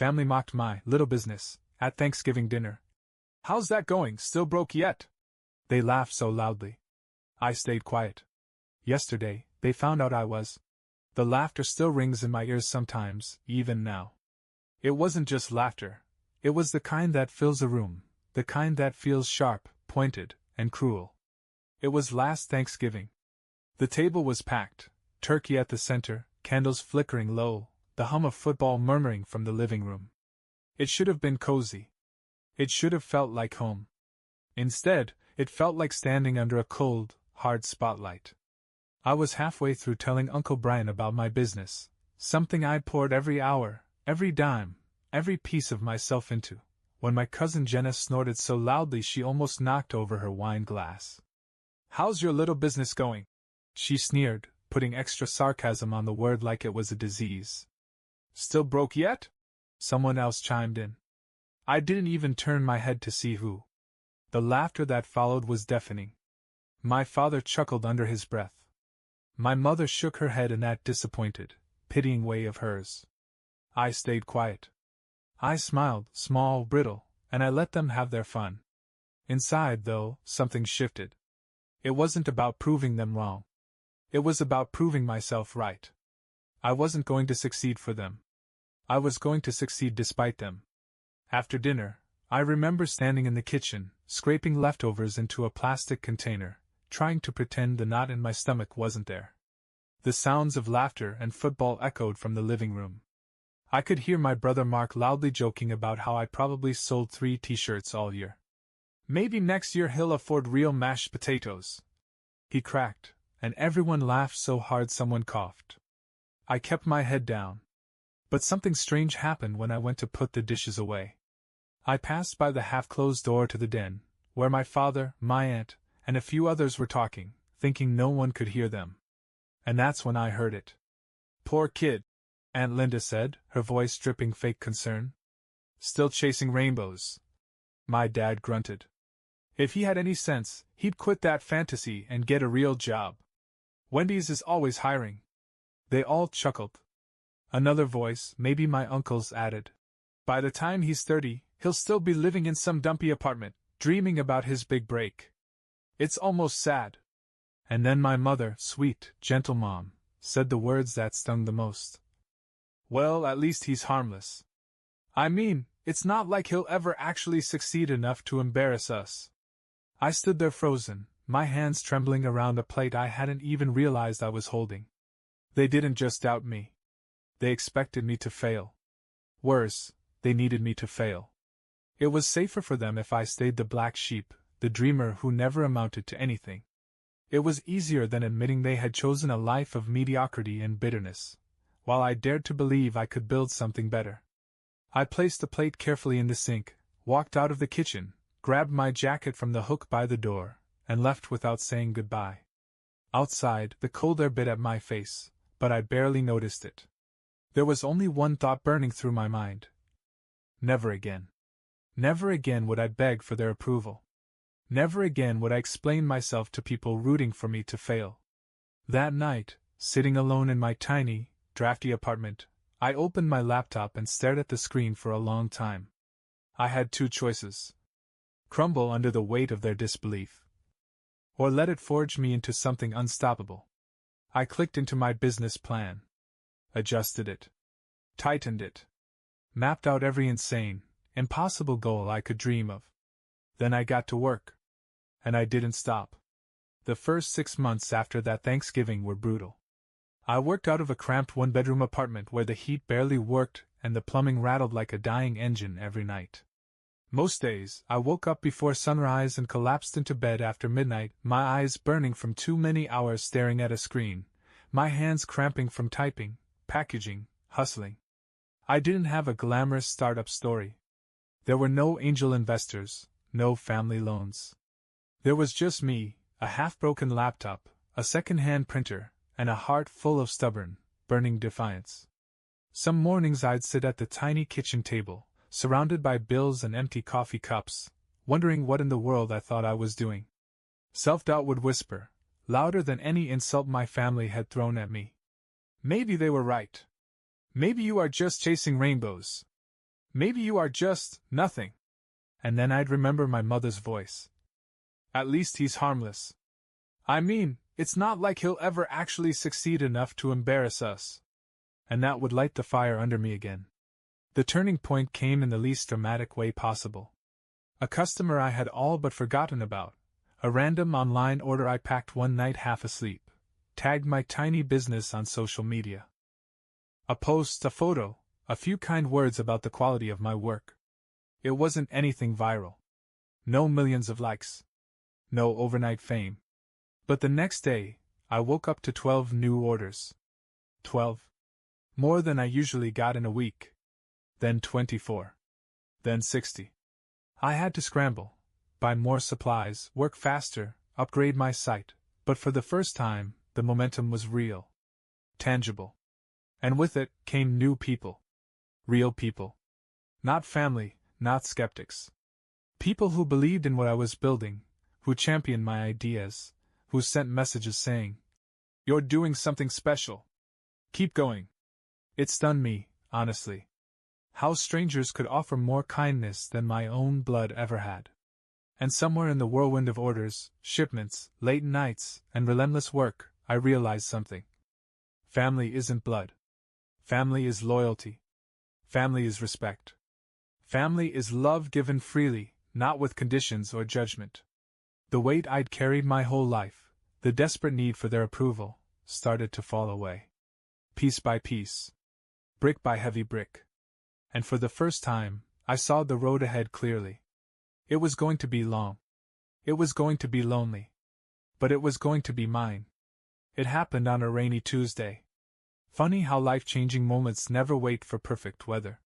Family mocked my little business at Thanksgiving dinner. How's that going, still broke yet? They laughed so loudly. I stayed quiet. Yesterday, they found out I was. The laughter still rings in my ears sometimes, even now. It wasn't just laughter. It was the kind that fills a room, the kind that feels sharp, pointed, and cruel. It was last Thanksgiving. The table was packed, turkey at the center, candles flickering low, the hum of football murmuring from the living room. It should have been cozy. It should have felt like home. Instead, it felt like standing under a cold, hard spotlight. I was halfway through telling Uncle Brian about my business, something I poured every hour, every dime, every piece of myself into, when my cousin Jenna snorted so loudly she almost knocked over her wine glass. How's your little business going? She sneered, putting extra sarcasm on the word like it was a disease. Still broke yet? Someone else chimed in. I didn't even turn my head to see who. The laughter that followed was deafening. My father chuckled under his breath. My mother shook her head in that disappointed, pitying way of hers. I stayed quiet. I smiled, small, brittle, and I let them have their fun. Inside, though, something shifted. It wasn't about proving them wrong. It was about proving myself right. I wasn't going to succeed for them. I was going to succeed despite them. After dinner, I remember standing in the kitchen, scraping leftovers into a plastic container, trying to pretend the knot in my stomach wasn't there. The sounds of laughter and football echoed from the living room. I could hear my brother Mark loudly joking about how I probably sold 3 t-shirts all year. Maybe next year he'll afford real mashed potatoes. He cracked, and everyone laughed so hard someone coughed. I kept my head down. But something strange happened when I went to put the dishes away. I passed by the half-closed door to the den, where my father, my aunt, and a few others were talking, thinking no one could hear them. And that's when I heard it. Poor kid, Aunt Linda said, her voice dripping fake concern. Still chasing rainbows. My dad grunted. If he had any sense, he'd quit that fantasy and get a real job. Wendy's is always hiring. They all chuckled. Another voice, maybe my uncle's, added. By the time he's 30, he'll still be living in some dumpy apartment, dreaming about his big break. It's almost sad. And then my mother, sweet, gentle mom, said the words that stung the most. Well, at least he's harmless. I mean, it's not like he'll ever actually succeed enough to embarrass us. I stood there frozen, my hands trembling around a plate I hadn't even realized I was holding. They didn't just doubt me. They expected me to fail. Worse, they needed me to fail. It was safer for them if I stayed the black sheep, the dreamer who never amounted to anything. It was easier than admitting they had chosen a life of mediocrity and bitterness, while I dared to believe I could build something better. I placed the plate carefully in the sink, walked out of the kitchen, grabbed my jacket from the hook by the door, and left without saying goodbye. Outside, the cold air bit at my face, but I barely noticed it. There was only one thought burning through my mind. Never again. Never again would I beg for their approval. Never again would I explain myself to people rooting for me to fail. That night, sitting alone in my tiny, drafty apartment, I opened my laptop and stared at the screen for a long time. I had 2 choices. Crumble under the weight of their disbelief, or let it forge me into something unstoppable. I clicked into my business plan. Adjusted it. Tightened it. Mapped out every insane, impossible goal I could dream of. Then I got to work. And I didn't stop. The first 6 months after that Thanksgiving were brutal. I worked out of a cramped 1-bedroom apartment where the heat barely worked and the plumbing rattled like a dying engine every night. Most days, I woke up before sunrise and collapsed into bed after midnight, my eyes burning from too many hours staring at a screen, my hands cramping from typing, packaging, hustling. I didn't have a glamorous startup story. There were no angel investors, no family loans. There was just me, a half-broken laptop, a second-hand printer, and a heart full of stubborn, burning defiance. Some mornings I'd sit at the tiny kitchen table, surrounded by bills and empty coffee cups, wondering what in the world I thought I was doing. Self-doubt would whisper, louder than any insult my family had thrown at me. Maybe they were right. Maybe you are just chasing rainbows. Maybe you are just nothing. And then I'd remember my mother's voice. At least he's harmless. I mean, it's not like he'll ever actually succeed enough to embarrass us. And that would light the fire under me again. The turning point came in the least dramatic way possible. A customer I had all but forgotten about, a random online order I packed one night half asleep, tagged my tiny business on social media. A post, a photo, a few kind words about the quality of my work. It wasn't anything viral. No millions of likes. No overnight fame. But the next day, I woke up to 12 new orders. 12. More than I usually got in a week. Then 24. Then 60. I had to scramble, buy more supplies, work faster, upgrade my site, but for the first time, the momentum was real. Tangible. And with it came new people. Real people. Not family, not skeptics. People who believed in what I was building, who championed my ideas, who sent messages saying, "You're doing something special. Keep going." It stunned me, honestly. How strangers could offer more kindness than my own blood ever had. And somewhere in the whirlwind of orders, shipments, late nights, and relentless work, I realized something. Family isn't blood. Family is loyalty. Family is respect. Family is love given freely, not with conditions or judgment. The weight I'd carried my whole life, the desperate need for their approval, started to fall away. Piece by piece. Brick by heavy brick. And for the first time, I saw the road ahead clearly. It was going to be long. It was going to be lonely. But it was going to be mine. It happened on a rainy Tuesday. Funny how life-changing moments never wait for perfect weather.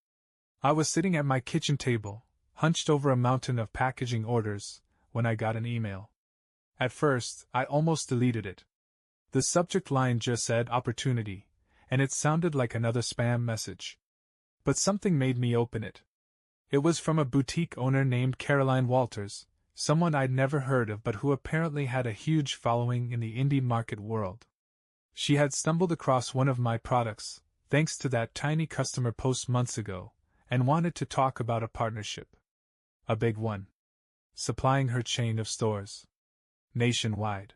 I was sitting at my kitchen table, hunched over a mountain of packaging orders, when I got an email. At first, I almost deleted it. The subject line just said opportunity, and it sounded like another spam message. But something made me open it. It was from a boutique owner named Caroline Walters, someone I'd never heard of but who apparently had a huge following in the indie market world. She had stumbled across one of my products, thanks to that tiny customer post months ago, and wanted to talk about a partnership. A big one. Supplying her chain of stores. Nationwide.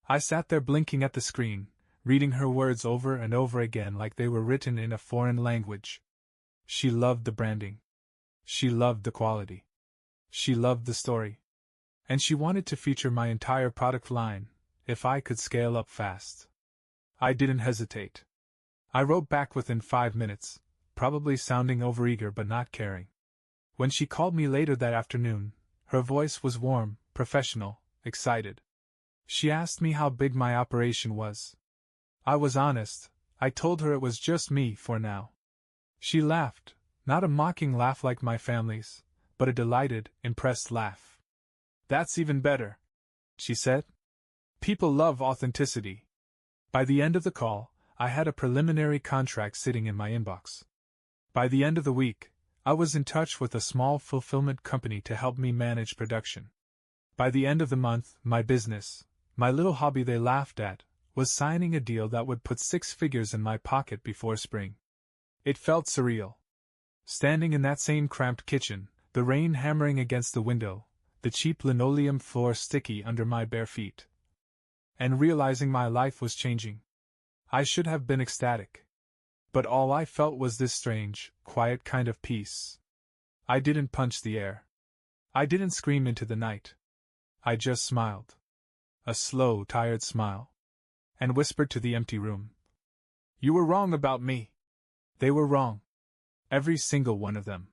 I sat there blinking at the screen, reading her words over and over again like they were written in a foreign language. She loved the branding. She loved the quality. She loved the story. And she wanted to feature my entire product line, if I could scale up fast. I didn't hesitate. I wrote back within 5 minutes, probably sounding overeager but not caring. When she called me later that afternoon, her voice was warm, professional, excited. She asked me how big my operation was. I was honest. I told her it was just me for now. She laughed, not a mocking laugh like my family's, but a delighted, impressed laugh. "That's even better," she said. "People love authenticity." By the end of the call, I had a preliminary contract sitting in my inbox. By the end of the week, I was in touch with a small fulfillment company to help me manage production. By the end of the month, my business, my little hobby they laughed at, was signing a deal that would put 6 figures in my pocket before spring. It felt surreal. Standing in that same cramped kitchen, the rain hammering against the window, the cheap linoleum floor sticky under my bare feet. And realizing my life was changing. I should have been ecstatic. But all I felt was this strange, quiet kind of peace. I didn't punch the air. I didn't scream into the night. I just smiled. A slow, tired smile. And whispered to the empty room. "You were wrong about me." They were wrong. Every single one of them.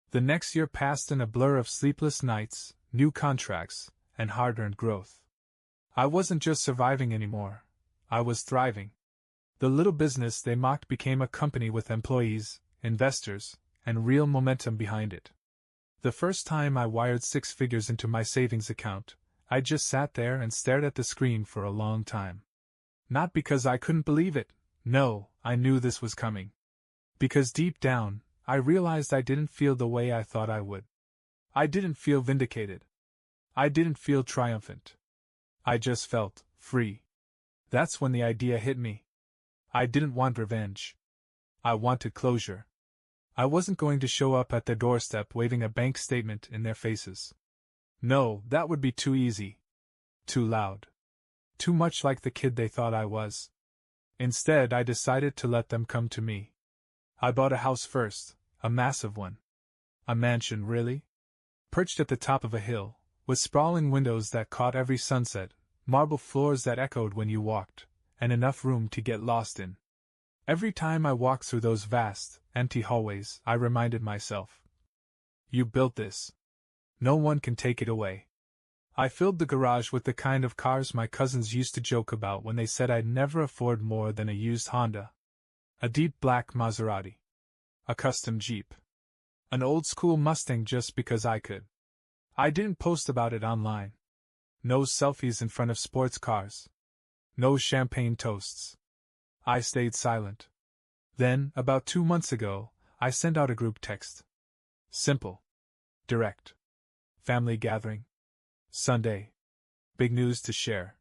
The next year passed in a blur of sleepless nights, new contracts, and hard-earned growth. I wasn't just surviving anymore. I was thriving. The little business they mocked became a company with employees, investors, and real momentum behind it. The first time I wired 6 figures into my savings account, I just sat there and stared at the screen for a long time. Not because I couldn't believe it. No, I knew this was coming. Because deep down, I realized I didn't feel the way I thought I would. I didn't feel vindicated. I didn't feel triumphant. I just felt free. That's when the idea hit me. I didn't want revenge. I wanted closure. I wasn't going to show up at their doorstep waving a bank statement in their faces. No, that would be too easy. Too loud. Too much like the kid they thought I was. Instead, I decided to let them come to me. I bought a house first, a massive one. A mansion, really? Perched at the top of a hill, with sprawling windows that caught every sunset, marble floors that echoed when you walked, and enough room to get lost in. Every time I walked through those vast, empty hallways, I reminded myself. You built this. No one can take it away. I filled the garage with the kind of cars my cousins used to joke about when they said I'd never afford more than a used Honda. A deep black Maserati. A custom Jeep. An old-school Mustang just because I could. I didn't post about it online. No selfies in front of sports cars. No champagne toasts. I stayed silent. Then, about 2 months ago, I sent out a group text. Simple. Direct. Family gathering. Sunday. Big news to share.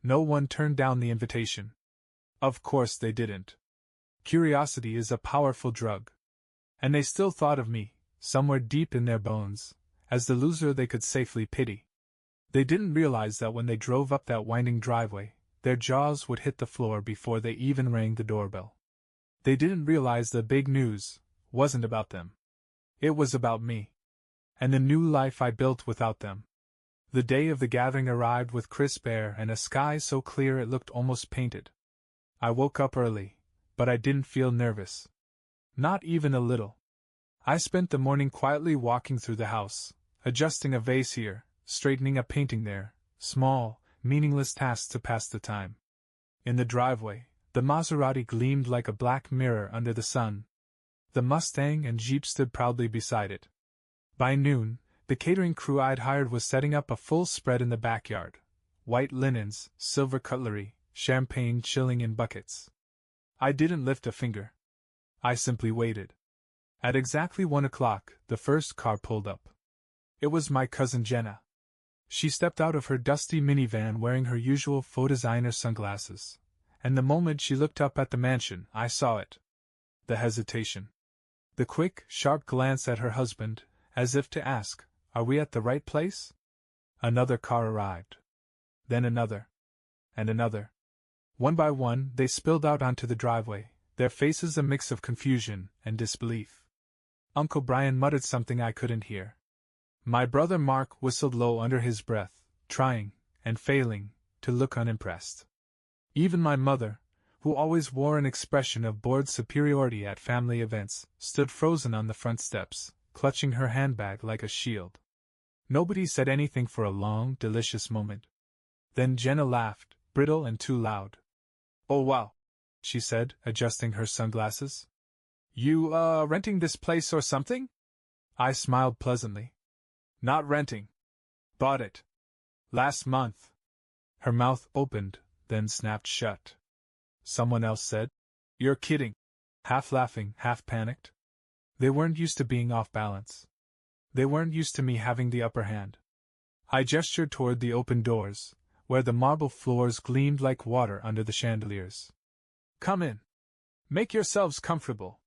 No one turned down the invitation. Of course they didn't. Curiosity is a powerful drug. And they still thought of me, somewhere deep in their bones, as the loser they could safely pity. They didn't realize that when they drove up that winding driveway, their jaws would hit the floor before they even rang the doorbell. They didn't realize the big news wasn't about them. It was about me. And the new life I built without them. The day of the gathering arrived with crisp air and a sky so clear it looked almost painted. I woke up early, but I didn't feel nervous. Not even a little. I spent the morning quietly walking through the house, adjusting a vase here, straightening a painting there, small, meaningless tasks to pass the time. In the driveway, the Maserati gleamed like a black mirror under the sun. The Mustang and Jeep stood proudly beside it. By noon, the catering crew I'd hired was setting up a full spread in the backyard. White linens, silver cutlery, champagne chilling in buckets. I didn't lift a finger. I simply waited. At exactly 1 o'clock, the first car pulled up. It was my cousin Jenna. She stepped out of her dusty minivan wearing her usual faux designer sunglasses, and the moment she looked up at the mansion, I saw it. The hesitation. The quick, sharp glance at her husband, as if to ask, "Are we at the right place?" Another car arrived. Then another. And another. One by one, they spilled out onto the driveway, their faces a mix of confusion and disbelief. Uncle Brian muttered something I couldn't hear. My brother Mark whistled low under his breath, trying, and failing, to look unimpressed. Even my mother, who always wore an expression of bored superiority at family events, stood frozen on the front steps, clutching her handbag like a shield. Nobody said anything for a long, delicious moment. Then Jenna laughed, brittle and too loud. "Oh wow," she said, adjusting her sunglasses. "You, renting this place or something?" I smiled pleasantly. "Not renting. Bought it. Last month." Her mouth opened, then snapped shut. Someone else said, "You're kidding." Half laughing, half panicked. They weren't used to being off balance. They weren't used to me having the upper hand. I gestured toward the open doors, where the marble floors gleamed like water under the chandeliers. "Come in. Make yourselves comfortable."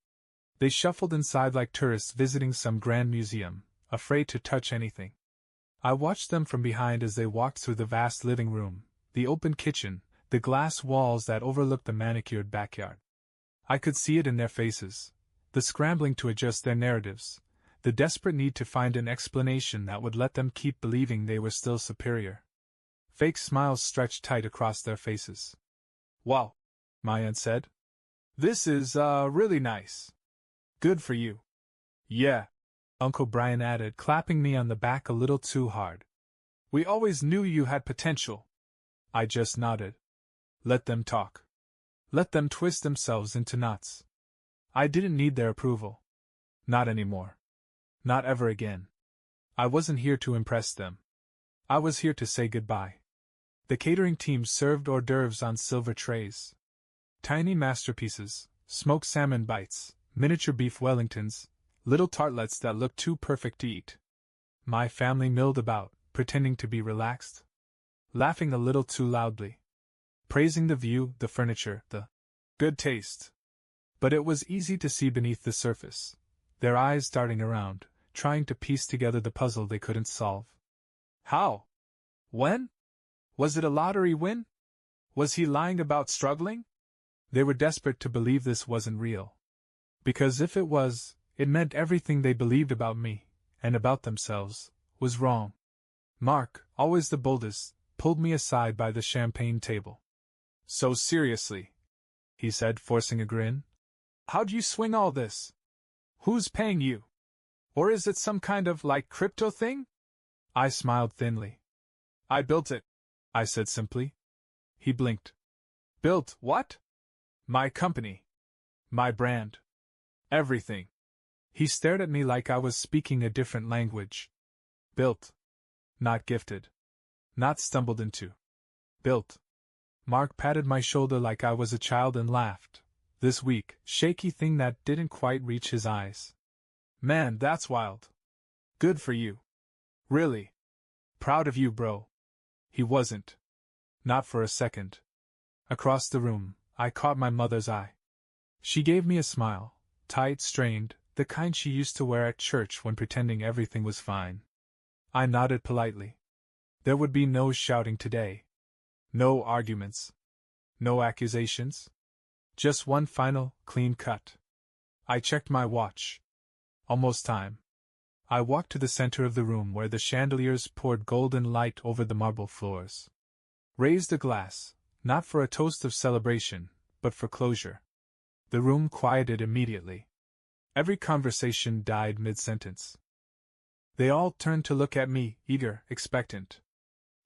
They shuffled inside like tourists visiting some grand museum, afraid to touch anything. I watched them from behind as they walked through the vast living room, the open kitchen, the glass walls that overlooked the manicured backyard. I could see it in their faces, the scrambling to adjust their narratives, the desperate need to find an explanation that would let them keep believing they were still superior. Fake smiles stretched tight across their faces. "Wow," my aunt said. "This is, really nice. Good for you." "Yeah," Uncle Brian added, clapping me on the back a little too hard. "We always knew you had potential." I just nodded. Let them talk. Let them twist themselves into knots. I didn't need their approval. Not anymore. Not ever again. I wasn't here to impress them. I was here to say goodbye. The catering team served hors d'oeuvres on silver trays. Tiny masterpieces, smoked salmon bites, miniature beef Wellingtons, little tartlets that looked too perfect to eat. My family milled about, pretending to be relaxed, laughing a little too loudly, praising the view, the furniture, the good taste. But it was easy to see beneath the surface, their eyes darting around, trying to piece together the puzzle they couldn't solve. How? When? Was it a lottery win? Was he lying about struggling? They were desperate to believe this wasn't real. Because if it was, it meant everything they believed about me, and about themselves, was wrong. Mark, always the boldest, pulled me aside by the champagne table. So seriously, he said, forcing a grin. How'd you swing all this? Who's paying you? Or is it some kind of, crypto thing? I smiled thinly. I built it, I said simply. He blinked. Built what? My company. My brand. Everything. He stared at me like I was speaking a different language. Built. Not gifted. Not stumbled into. Built. Mark patted my shoulder like I was a child and laughed. This weak, shaky thing that didn't quite reach his eyes. Man, that's wild. Good for you. Really. Proud of you, bro. He wasn't. Not for a second. Across the room, I caught my mother's eye. She gave me a smile, tight, strained, the kind she used to wear at church when pretending everything was fine. I nodded politely. There would be no shouting today. No arguments. No accusations. Just one final, clean cut. I checked my watch. Almost time. I walked to the center of the room where the chandeliers poured golden light over the marble floors. Raised a glass, not for a toast of celebration, but for closure. The room quieted immediately. Every conversation died mid-sentence. They all turned to look at me, eager, expectant.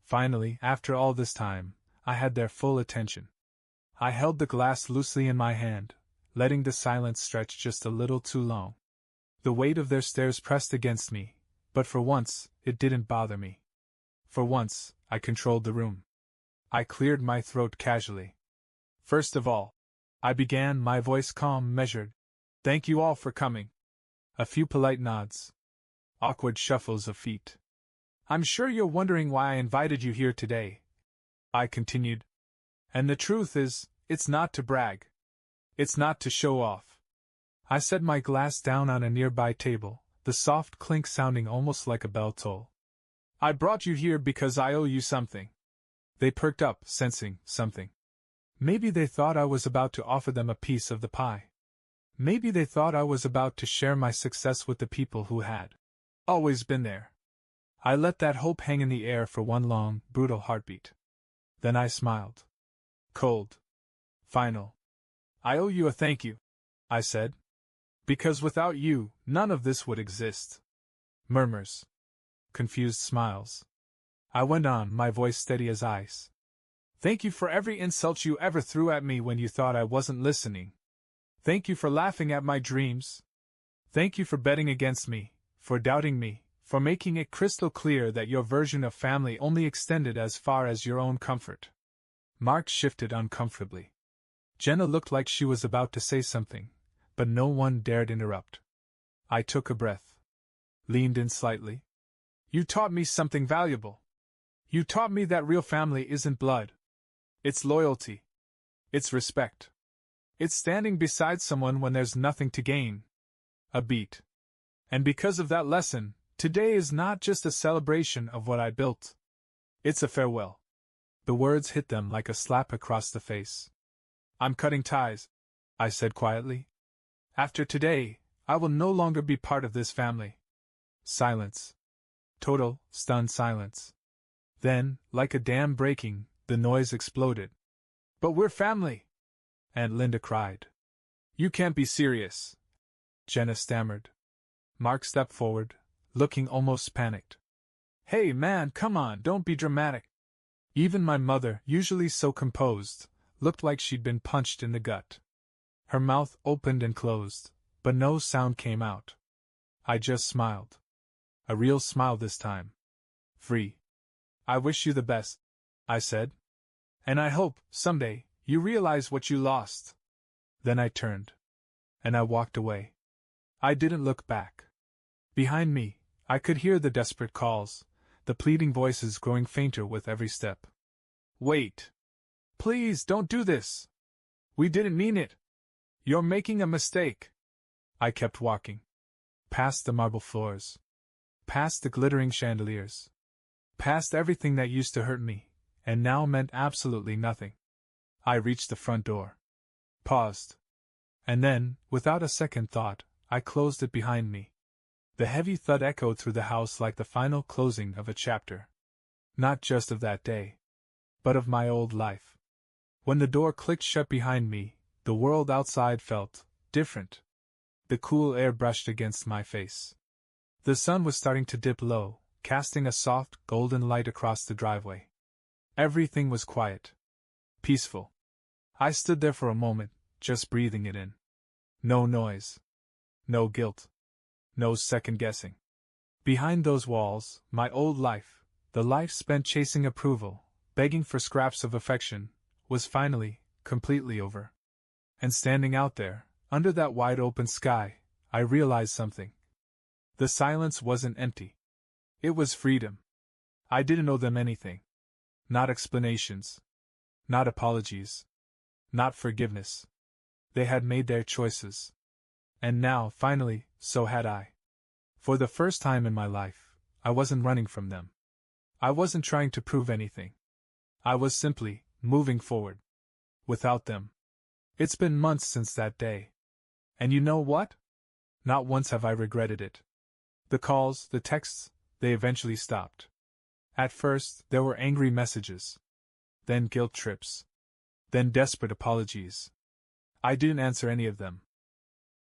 Finally, after all this time, I had their full attention. I held the glass loosely in my hand, letting the silence stretch just a little too long. The weight of their stares pressed against me, but for once, it didn't bother me. For once, I controlled the room. I cleared my throat casually. First of all, I began, my voice calm, measured. Thank you all for coming. A few polite nods. Awkward shuffles of feet. I'm sure you're wondering why I invited you here today, I continued. And the truth is, it's not to brag. It's not to show off. I set my glass down on a nearby table, the soft clink sounding almost like a bell toll. I brought you here because I owe you something. They perked up, sensing something. Maybe they thought I was about to offer them a piece of the pie. Maybe they thought I was about to share my success with the people who had always been there. I let that hope hang in the air for one long, brutal heartbeat. Then I smiled. Cold. Final. I owe you a thank you, I said. Because without you, none of this would exist. Murmurs. Confused smiles. I went on, my voice steady as ice. Thank you for every insult you ever threw at me when you thought I wasn't listening. Thank you for laughing at my dreams. Thank you for betting against me, for doubting me, for making it crystal clear that your version of family only extended as far as your own comfort. Mark shifted uncomfortably. Jenna looked like she was about to say something, but no one dared interrupt. I took a breath. Leaned in slightly. You taught me something valuable. You taught me that real family isn't blood. It's loyalty. It's respect. It's standing beside someone when there's nothing to gain. A beat. And because of that lesson, today is not just a celebration of what I built. It's a farewell. The words hit them like a slap across the face. I'm cutting ties, I said quietly. After today, I will no longer be part of this family. Silence. Total, stunned silence. Then, like a dam breaking, the noise exploded. But we're family! Aunt Linda cried. You can't be serious, Jenna stammered. Mark stepped forward, looking almost panicked. Hey man, come on, don't be dramatic. Even my mother, usually so composed, looked like she'd been punched in the gut. Her mouth opened and closed, but no sound came out. I just smiled. A real smile this time. Free. I wish you the best, I said. And I hope, someday, you realize what you lost. Then I turned. And I walked away. I didn't look back. Behind me, I could hear the desperate calls, the pleading voices growing fainter with every step. Wait. Please don't do this. We didn't mean it. You're making a mistake. I kept walking. Past the marble floors. Past the glittering chandeliers. Past everything that used to hurt me, and now meant absolutely nothing. I reached the front door. Paused. And then, without a second thought, I closed it behind me. The heavy thud echoed through the house like the final closing of a chapter. Not just of that day, but of my old life. When the door clicked shut behind me, the world outside felt different. The cool air brushed against my face. The sun was starting to dip low, casting a soft, golden light across the driveway. Everything was quiet. Peaceful. I stood there for a moment, just breathing it in. No noise. No guilt. No second-guessing. Behind those walls, my old life, the life spent chasing approval, begging for scraps of affection, was finally, completely over. And standing out there, under that wide-open sky, I realized something. The silence wasn't empty. It was freedom. I didn't owe them anything. Not explanations. Not apologies. Not forgiveness. They had made their choices. And now, finally, so had I. For the first time in my life, I wasn't running from them. I wasn't trying to prove anything. I was simply moving forward. Without them. It's been months since that day. And you know what? Not once have I regretted it. The calls, the texts, they eventually stopped. At first, there were angry messages. Then guilt trips. Then desperate apologies. I didn't answer any of them.